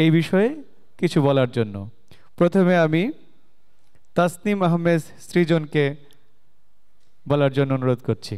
এই বিষয়ে কিছু বলার জন্য। প্রথমে আমি তাসনিম আহমেদ সৃজনকে বলার জন্য অনুরোধ করছি।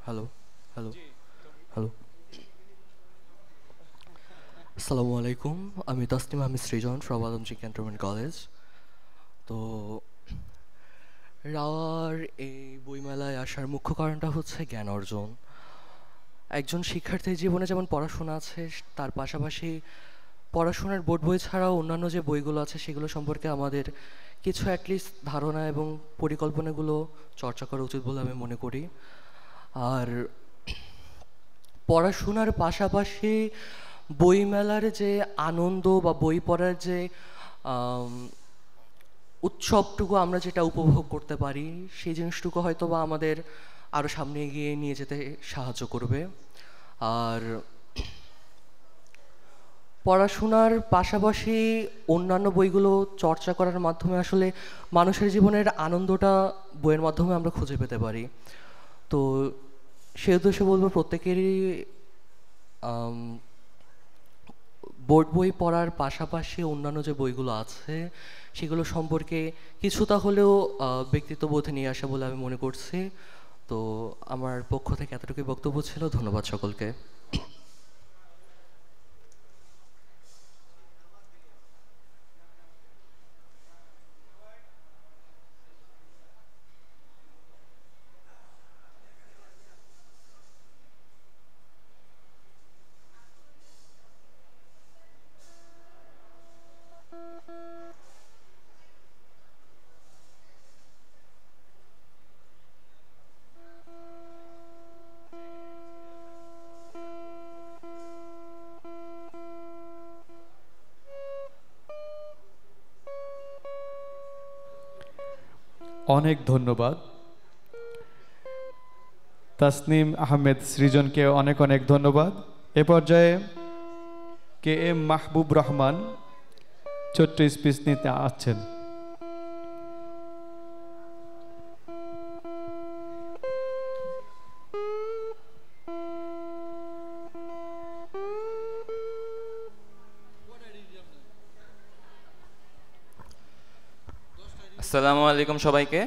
হ্যালো হ্যালো হ্যালো আসসালামু আলাইকুম। আমি তাসনিম আহমেদ সৃজন ফ্রম আদমজি ক্যান্টনমেন্ট কলেজ। তো রাওয়ার এই বইমেলায় আসার মুখ্য কারণটা হচ্ছে জ্ঞান অর্জন। একজন শিক্ষার্থীর জীবনে যেমন পড়াশোনা আছে, তার পাশাপাশি পড়াশোনার বোর্ড বই ছাড়াও অন্যান্য যে বইগুলো আছে সেগুলো সম্পর্কে আমাদের কিছু অ্যাটলিস্ট ধারণা এবং পরিকল্পনাগুলো চর্চা করা উচিত বলে আমি মনে করি। আর পড়াশোনার পাশাপাশি বইমেলার যে আনন্দ বা বই পড়ার যে উৎসবটুকু আমরা যেটা উপভোগ করতে পারি, সেই জিনিসটুকু হয়তো বা আমাদের আরও সামনে এগিয়ে নিয়ে যেতে সাহায্য করবে। আর পড়াশোনার পাশাপাশি অন্যান্য বইগুলো চর্চা করার মাধ্যমে আসলে মানুষের জীবনের আনন্দটা বইয়ের মাধ্যমে আমরা খুঁজে পেতে পারি। তো সে উদ্দেশ্যে বলবো প্রত্যেকেরই বোর্ড বই পড়ার পাশাপাশি অন্যান্য যে বইগুলো আছে সেগুলো সম্পর্কে কিছুটা হলেও ব্যক্তিত্ববোধে নিয়ে আসা বলে আমি মনে করছি। তো আমার পক্ষ থেকে এতটুকুই বক্তব্য ছিল। ধন্যবাদ সকলকে। অনেক ধন্যবাদ তাসনিম আহমেদ সৃজনকে, অনেক অনেক ধন্যবাদ। এ পর্যায়ে কে এম মাহবুব রহমান ছোট্ট স্পিচ নিতে আছেন। আসসালামু আলাইকুম সবাইকে।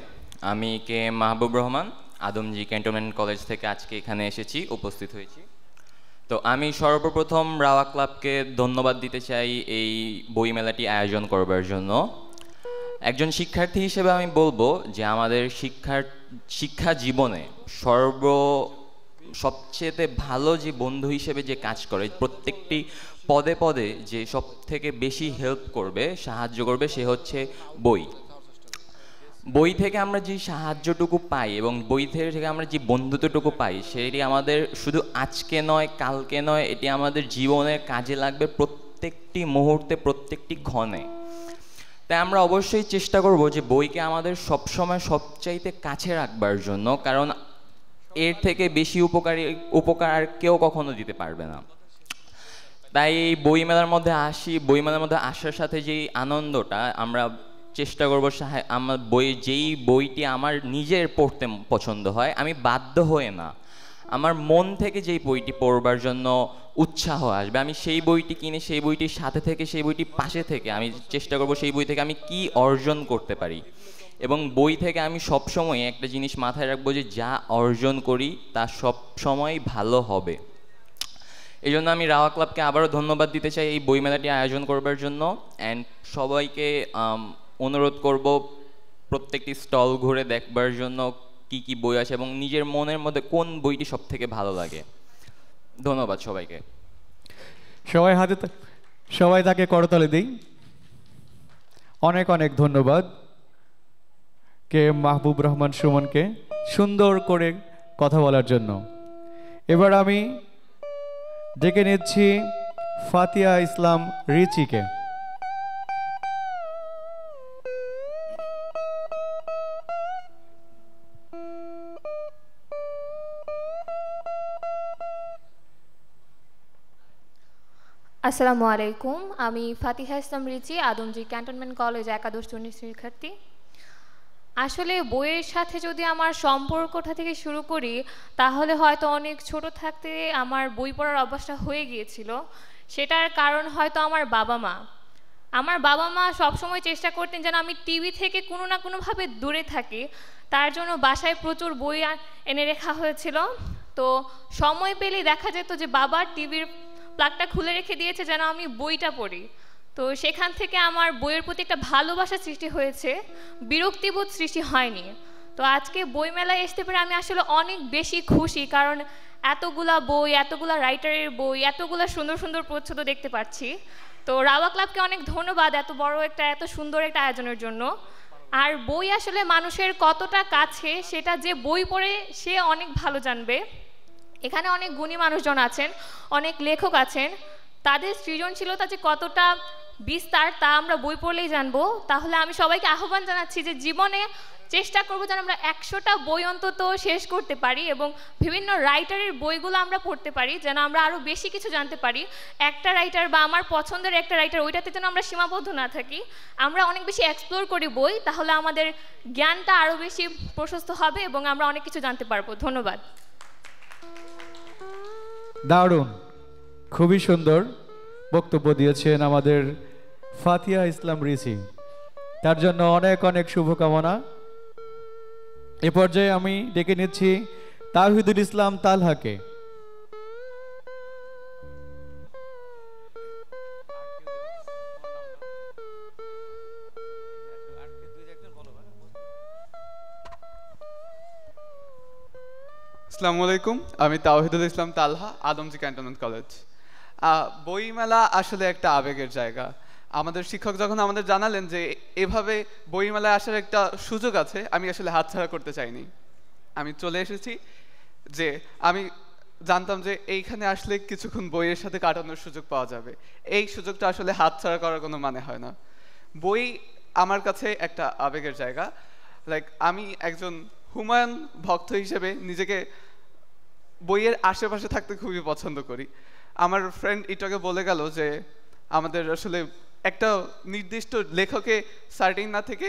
আমি কে এম মাহবুব রহমান, আদমজি ক্যান্টনমেন্ট কলেজ থেকে আজকে এখানে এসেছি, উপস্থিত হয়েছি। তো আমি সর্বপ্রথম রাওয়া ক্লাবকে ধন্যবাদ দিতে চাই এই বইমেলাটি আয়োজন করবার জন্য। একজন শিক্ষার্থী হিসেবে আমি বলবো যে আমাদের শিক্ষা জীবনে সবচেয়ে ভালো যে বন্ধু হিসেবে যে কাজ করে, প্রত্যেকটি পদে পদে যে সব থেকে বেশি হেল্প করবে, সাহায্য করবে, সে হচ্ছে বই। বই থেকে আমরা যে সাহায্যটুকু পাই এবং বই থেকে আমরা যে বন্ধুত্বটুকু পাই, সেটি আমাদের শুধু আজকে নয়, কালকে নয়, এটি আমাদের জীবনের কাজে লাগবে প্রত্যেকটি মুহূর্তে, প্রত্যেকটি ক্ষণে। তাই আমরা অবশ্যই চেষ্টা করব যে বইকে আমাদের সবসময় সবচাইতে কাছে রাখবার জন্য, কারণ এর থেকে বেশি উপকার আর কেউ কখনো দিতে পারবে না। তাই এই বইমেলার মধ্যে আসার সাথে যেই আনন্দটা আমরা চেষ্টা করবো, আমার যেই বইটি আমার নিজের পড়তে পছন্দ হয়, আমি বাধ্য হয়ে না, আমার মন থেকে যেই বইটি পড়বার জন্য উৎসাহ আসবে, আমি সেই বইটি কিনে সেই বইটির সাথে থেকে, সেই বইটির পাশে থেকে আমি চেষ্টা করব সেই বই থেকে আমি কি অর্জন করতে পারি। এবং বই থেকে আমি সবসময় একটা জিনিস মাথায় রাখবো যে যা অর্জন করি তা সব সময় ভালো হবে। এই জন্য আমি রাওয়া ক্লাবকে আবারও ধন্যবাদ দিতে চাই এই বইমেলাটি আয়োজন করবার জন্য। অ্যান্ড সবাইকে অনুরোধ করব প্রত্যেকটি স্টল ঘুরে দেখবার জন্য কি কি বই আছে এবং নিজের মনের মধ্যে কোন বইটি সব থেকে ভালো লাগে। ধন্যবাদ সবাইকে। সবাই সবাই তাকে করতালি দিই। অনেক অনেক ধন্যবাদ কে মাহবুব রহমান সুমনকে সুন্দর করে কথা বলার জন্য। এবার আমি ডেকে নিচ্ছি ফাতিয়া ইসলাম রিচিকে। আসসালামু আলাইকুম, আমি ফাতিহা ইসলাম রিচি, আদমজি ক্যান্টনমেন্ট কলেজ একাদশ শ্রেণীর শিক্ষার্থী। আসলে বইয়ের সাথে যদি আমার সম্পর্কটা থেকে শুরু করি, তাহলে হয়তো অনেক ছোট থাকতে আমার বই পড়ার অভ্যাসটা হয়ে গিয়েছিল। সেটার কারণ হয়তো আমার বাবা মা। আমার বাবা মা সবসময় চেষ্টা করতেন যেন আমি টিভি থেকে কোনো না কোনোভাবে দূরে থাকি। তার জন্য বাসায় প্রচুর বই এনে রাখা হয়েছিল। তো সময় পেলেই দেখা যেত যে বাবা টিভির প্লাগটা খুলে রেখে দিয়েছে যেন আমি বইটা পড়ি। তো সেখান থেকে আমার বইয়ের প্রতি একটা ভালোবাসা সৃষ্টি হয়েছে, বিরক্তিবোধ সৃষ্টি হয়নি। তো আজকে বইমেলায় আসতে পেরে আমি আসলে অনেক বেশি খুশি, কারণ এতগুলা বই, এতগুলা রাইটারের বই, এতগুলা সুন্দর সুন্দর প্রচ্ছদ দেখতে পাচ্ছি। তো রাওয়া ক্লাবকে অনেক ধন্যবাদ এত বড় একটা, এত সুন্দর একটা আয়োজনের জন্য। আর বই আসলে মানুষের কতটা কাছে সেটা যে বই পড়ে সে অনেক ভালো জানবে। এখানে অনেক গুণী মানুষজন আছেন, অনেক লেখক আছেন, তাদের সৃজনশীলতা যে কতটা বিস্তার তা আমরা বই পড়লেই জানবো। তাহলে আমি সবাইকে আহ্বান জানাচ্ছি যে জীবনে চেষ্টা করবো যেন আমরা 100টা বই অন্তত শেষ করতে পারি এবং বিভিন্ন রাইটারের বইগুলো আমরা পড়তে পারি, যেন আমরা আরও বেশি কিছু জানতে পারি। একটা রাইটার বা আমার পছন্দের একটা রাইটার, ওইটাতে যেন আমরা সীমাবদ্ধ না থাকি, আমরা অনেক বেশি এক্সপ্লোর করি বই, তাহলে আমাদের জ্ঞানটা আরও বেশি প্রশস্ত হবে এবং আমরা অনেক কিছু জানতে পারবো। ধন্যবাদ। দারুণ, খুবই সুন্দর বক্তব্য দিয়েছেন আমাদের ফাতিয়া ইসলাম রিচি, তার জন্য অনেক অনেক শুভকামনা। এ পর্যায়ে আমি ডেকে নিচ্ছি তাওহিদুল ইসলাম তালহাকে। আসসালামু আলাইকুম, আমি তাওহিদুল ইসলাম তালহা, আদমজি ক্যান্টনমেন্ট কলেজ। বইমেলা আসলে একটা আবেগের জায়গা। আমাদের শিক্ষক যখন আমাদের জানালেন যে এভাবে বইমেলায় আসার একটা সুযোগ আছে, আমি আসলে হাতছাড়া করতে চাইনি। আমি চলে এসেছি, যে আমি জানতাম যে এইখানে আসলে কিছুক্ষণ বইয়ের সাথে কাটানোর সুযোগ পাওয়া যাবে। এই সুযোগটা আসলে হাতছাড়া করার কোনো মানে হয় না। বই আমার কাছে একটা আবেগের জায়গা। লাইক আমি একজন হুমায়ুন ভক্ত হিসেবে নিজেকে বইয়ের আশেপাশে থাকতে খুবই পছন্দ করি। আমার ফ্রেন্ড এটাকে বলে গেল যে আমাদের আসলে একটা নির্দিষ্ট লেখকে সার্টিন না থেকে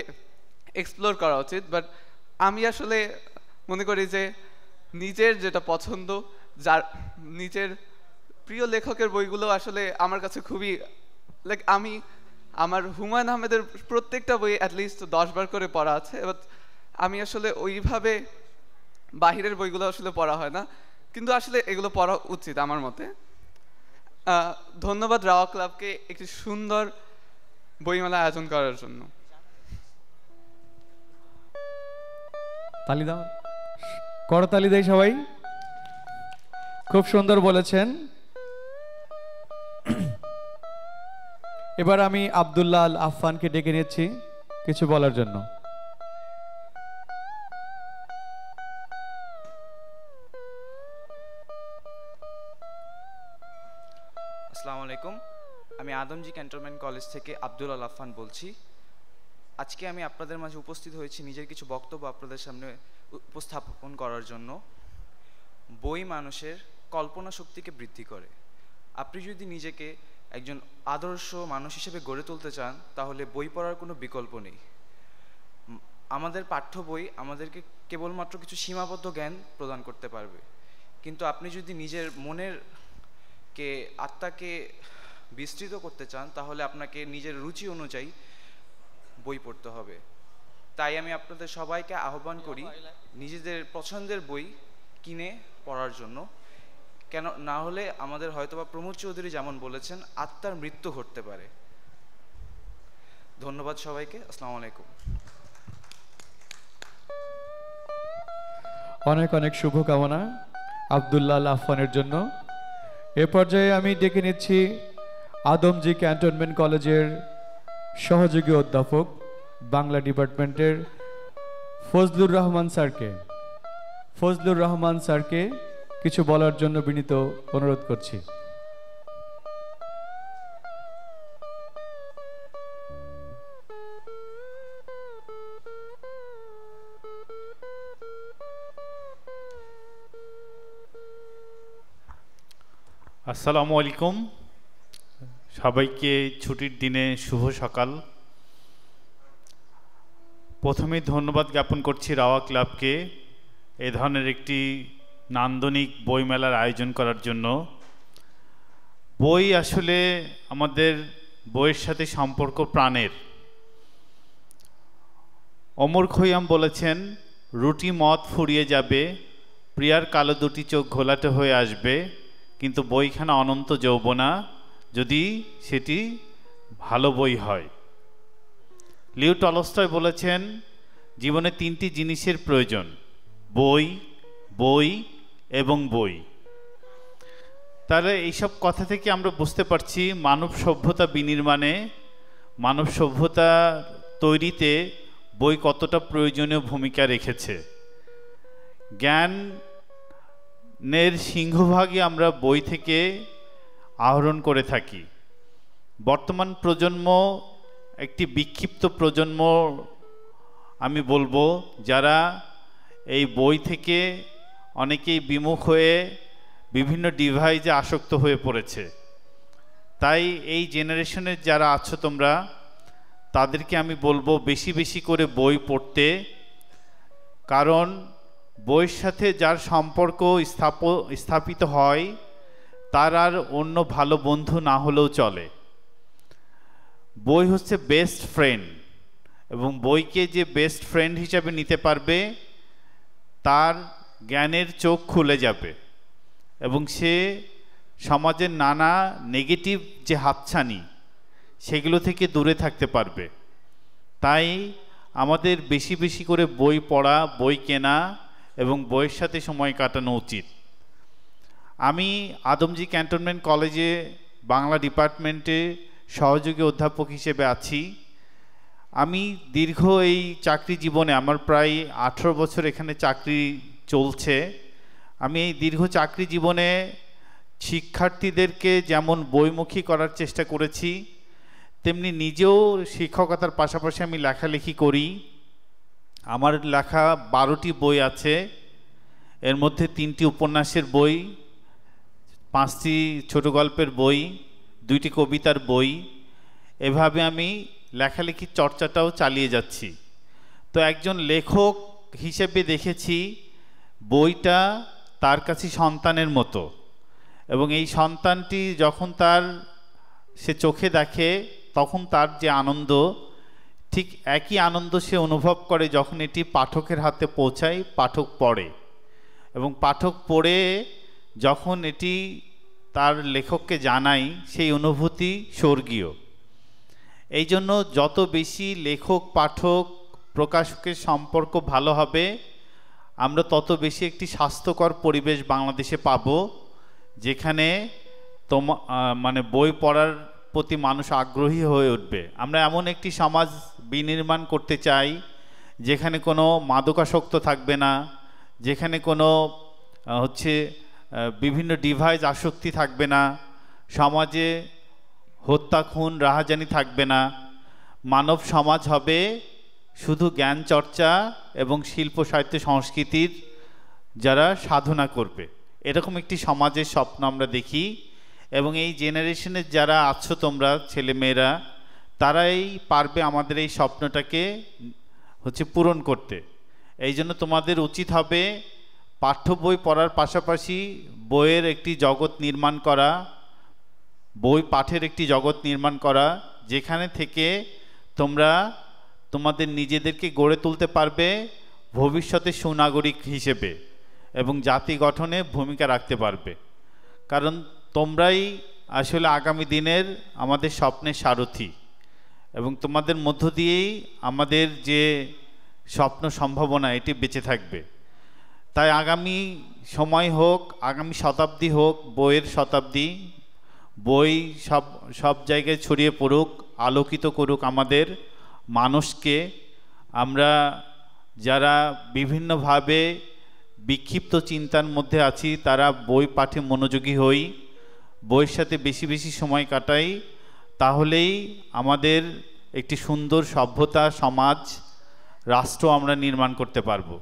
এক্সপ্লোর করা উচিত, বাট আমি আসলে মনে করি যে নিজের যেটা পছন্দ, যার নিজের প্রিয় লেখকের বইগুলো আসলে আমার কাছে খুবই লাইক, আমি আমার হুমায়ুন আহমেদের প্রত্যেকটা বই অ্যাটলিস্ট 10 বার করে পড়া আছে। এবার আমি আসলে ওইভাবে বাহিরের বইগুলো আসলে পড়া হয় না, কিন্তু আসলে এগুলো পড়া উচিত আমার মতে। ধন্যবাদ রাওয়া ক্লাবকে একটি সুন্দর বইমেলা আয়োজন করার জন্য। তালি দাও, করতালি দেয় সবাই। খুব সুন্দর বলেছেন। এবার আমি আব্দুল্লাহ আল আফফানকে ডেকে নিচ্ছি কিছু বলার জন্য। আসসালামু আলাইকুম, আমি আদমজি ক্যান্টনমেন্ট কলেজ থেকে আব্দুল আল আফফান বলছি। আজকে আমি আপনাদের মাঝে উপস্থিত হয়েছি নিজের কিছু বক্তব্য আপনাদের সামনে উপস্থাপন করার জন্য। বই মানুষের কল্পনা শক্তিকে বৃদ্ধি করে। আপনি যদি নিজেকে একজন আদর্শ মানুষ হিসেবে গড়ে তুলতে চান, তাহলে বই পড়ার কোনো বিকল্প নেই। আমাদের পাঠ্য বই আমাদেরকে কেবলমাত্র কিছু সীমাবদ্ধ জ্ঞান প্রদান করতে পারবে, কিন্তু আপনি যদি নিজের মনের আত্মাকে বিস্তৃত করতে চান, তাহলে আপনাকে নিজের রুচি অনুযায়ী বই পড়তে হবে। তাই আমি আপনাদের সবাইকে আহ্বান করি নিজেদের পছন্দের বই কিনে পড়ার জন্য। কেন না হলে আমাদের হয়তোবা প্রমোদ চৌধুরী যেমন বলেছেন, আত্মার মৃত্যু ঘটতে পারে। ধন্যবাদ সবাইকে। আসসালামু আলাইকুম। অনেক অনেক শুভকামনা আব্দুল্লাহ আল আফফানের জন্য। এ পর্যায়ে আমি ডেকে নিচ্ছি আদমজি ক্যান্টনমেন্ট কলেজের সহযোগী অধ্যাপক বাংলা ডিপার্টমেন্টের ফজলুর রহমান স্যারকে কিছু বলার জন্য বিনীত অনুরোধ করছি। আসসালামু আলাইকুম, সবাইকে ছুটির দিনে শুভ সকাল। প্রথমে ধন্যবাদ জ্ঞাপন করছি রাওয়া ক্লাবকে এ ধরনের একটি নান্দনিক বইমেলার আয়োজন করার জন্য। বই আসলে আমাদের বইয়ের সাথে সম্পর্ক প্রাণের। অমর খৈয়াম বলেছেন, রুটি মদ ফুরিয়ে যাবে, প্রিয়ার কালো দুটি চোখ ঘোলাটে হয়ে আসবে, কিন্তু বইখানা অনন্ত যৌবনা, যদি সেটি ভালো বই হয়। লিও টলস্টয় বলেছেন, জীবনে তিনটি জিনিসের প্রয়োজন, বই, বই এবং বই। তাহলে এইসব কথা থেকে আমরা বুঝতে পারছি মানব সভ্যতা বিনির্মাণে, মানব সভ্যতা তৈরিতে বই কতটা প্রয়োজনীয় ভূমিকা রেখেছে। জ্ঞানের সিংহভাগই আমরা বই থেকে আহরণ করে থাকি। বর্তমান প্রজন্ম একটি বিক্ষিপ্ত প্রজন্ম আমি বলবো, যারা এই বই থেকে অনেকেই বিমুখ হয়ে বিভিন্ন ডিভাইসে আসক্ত হয়ে পড়েছে। তাই এই জেনারেশনের যারা আছো তোমরা, তাদেরকে আমি বলবো বেশি বেশি করে বই পড়তে, কারণ বইয়ের সাথে যার সম্পর্ক স্থাপিত হয় তার আর অন্য ভালো বন্ধু না হলেও চলে। বই হচ্ছে বেস্ট ফ্রেন্ড, এবং বইকে যে বেস্ট ফ্রেন্ড হিসাবে নিতে পারবে তার জ্ঞানের চোখ খুলে যাবে এবং সে সমাজের নানা নেগেটিভ যে হাতছানি সেগুলো থেকে দূরে থাকতে পারবে। তাই আমাদের বেশি বেশি করে বই পড়া, বই কেনা এবং বইয়ের সাথে সময় কাটানো উচিত। আমি আদমজি ক্যান্টনমেন্ট কলেজে বাংলা ডিপার্টমেন্টে সহযোগী অধ্যাপক হিসেবে আছি। আমি দীর্ঘ এই চাকরি জীবনে, আমার প্রায় 18 বছর এখানে চাকরি চলছে। আমি এই দীর্ঘ চাকরি জীবনে শিক্ষার্থীদেরকে যেমন বইমুখী করার চেষ্টা করেছি, তেমনি নিজেও শিক্ষকতার পাশাপাশি আমি লেখালেখি করি। আমার লেখা 12টি বই আছে, এর মধ্যে 3টি উপন্যাসের বই, 5টি ছোট গল্পের বই, 2টি কবিতার বই। এভাবে আমি লেখালেখির চর্চাটাও চালিয়ে যাচ্ছি। তো একজন লেখক হিসেবে দেখেছি বইটা তার কাছে সন্তানের মতো, এবং এই সন্তানটি যখন সে চোখে দেখে তখন তার যে আনন্দ, ঠিক একই আনন্দ সে অনুভব করে যখন এটি পাঠকের হাতে পৌঁছায়, পাঠক পড়ে, এবং পাঠক পড়ে যখন এটি তার লেখককে জানায়, সেই অনুভূতি স্বর্গীয়। এই জন্য যত বেশি লেখক পাঠক প্রকাশকের সম্পর্ক ভালো হবে, আমরা তত বেশি একটি স্বাস্থ্যকর পরিবেশ বাংলাদেশে পাব, যেখানে মানে বই পড়ার প্রতি মানুষ আগ্রহী হয়ে উঠবে। আমরা এমন একটি সমাজ বিনির্মাণ করতে চাই যেখানে কোনো মাদকাসক্ত থাকবে না, যেখানে কোনো বিভিন্ন ডিভাইস আসক্তি থাকবে না, সমাজে হত্যা খুন রাহাজানি থাকবে না। মানব সমাজ হবে শুধু জ্ঞান চর্চা এবং শিল্প সাহিত্য সংস্কৃতির যারা সাধনা করবে, এরকম একটি সমাজের স্বপ্ন আমরা দেখি। এবং এই জেনারেশনের যারা আছো তোমরা ছেলেমেয়েরা, তারাই পারবে আমাদের এই স্বপ্নটাকে পূরণ করতে। এই জন্য তোমাদের উচিত হবে পাঠ্য বই পড়ার পাশাপাশি বইয়ের একটি জগৎ নির্মাণ করা, বই পাঠের একটি জগৎ নির্মাণ করা, যেখানে থেকে তোমরা তোমাদের নিজেদেরকে গড়ে তুলতে পারবে ভবিষ্যতে সুনাগরিক হিসেবে এবং জাতি গঠনে ভূমিকা রাখতে পারবে। কারণ তোমরাই আসলে আগামী দিনের আমাদের স্বপ্নের সারথি, এবং তোমাদের মধ্য দিয়েই আমাদের যে স্বপ্ন সম্ভাবনা এটি বেঁচে থাকবে। তাই আগামী সময় হোক, আগামী শতাব্দী হোক বইয়ের শতাব্দী, বই সব সব জায়গায় ছড়িয়ে পড়ুক, আলোকিত করুক আমাদের মানুষকে। আমরা যারা বিভিন্নভাবে বিক্ষিপ্ত চিন্তার মধ্যে আছি তারা বই পাঠে মনোযোগী হই, বইয়ের সাথে বেশি বেশি সময় কাটাই, তাহলেই আমাদের একটি সুন্দর সভ্যতা, সমাজ, রাষ্ট্র আমরা নির্মাণ করতে পারবো।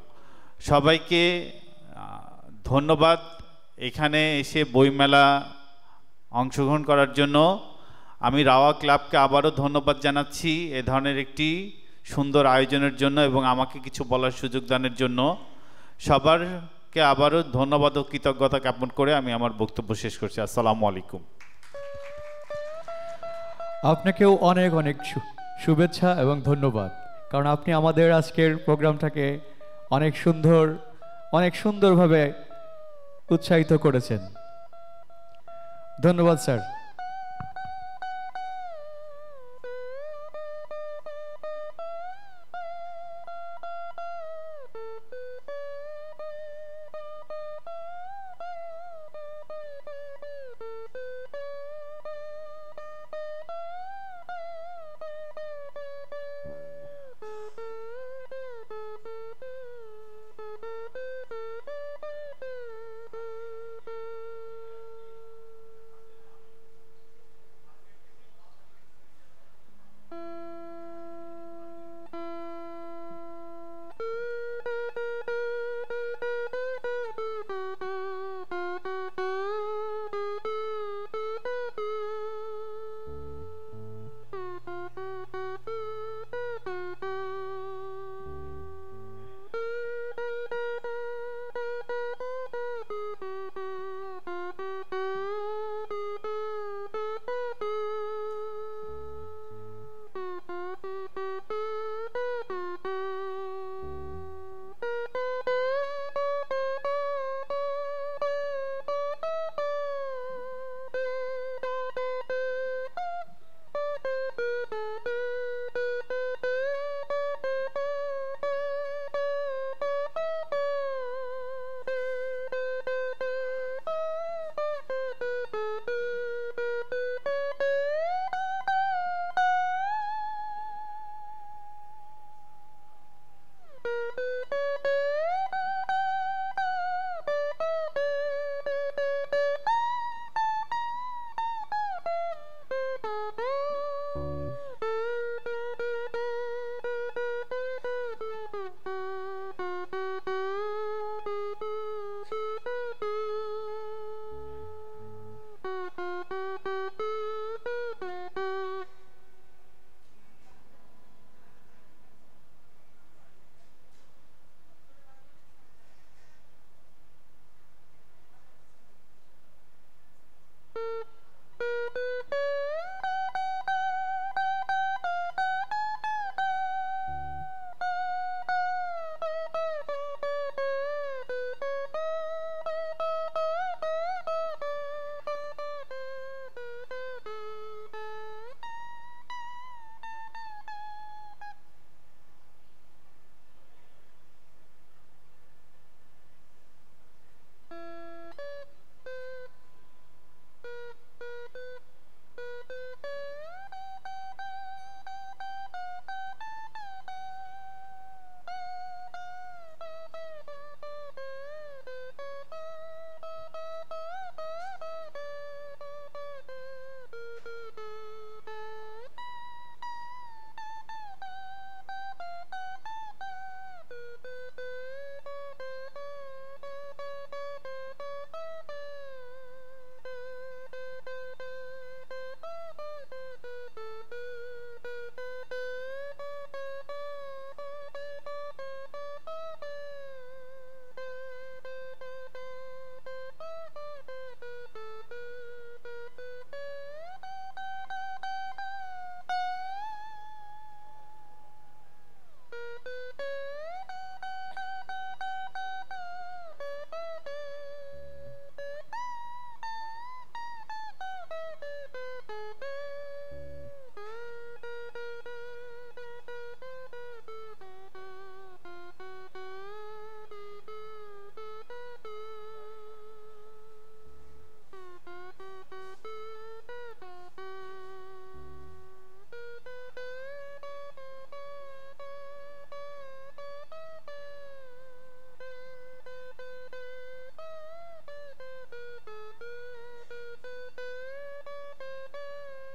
সবাইকে ধন্যবাদ এখানে এসে বইমেলা অংশগ্রহণ করার জন্য। আমি রাওয়া ক্লাবকে আবারও ধন্যবাদ জানাচ্ছি এ ধরনের একটি সুন্দর আয়োজনের জন্য এবং আমাকে কিছু বলার সুযোগ দানের জন্য। সবারকে আবারও ধন্যবাদ ও কৃতজ্ঞতা জ্ঞাপন করে আমি আমার বক্তব্য শেষ করছি। আসসালামু আলাইকুম। আপনাকেও অনেক অনেক শুভেচ্ছা এবং ধন্যবাদ, কারণ আপনি আমাদের আজকের প্রোগ্রামটাকে অনেক সুন্দরভাবে উৎসাহিত করেছেন। ধন্যবাদ স্যার।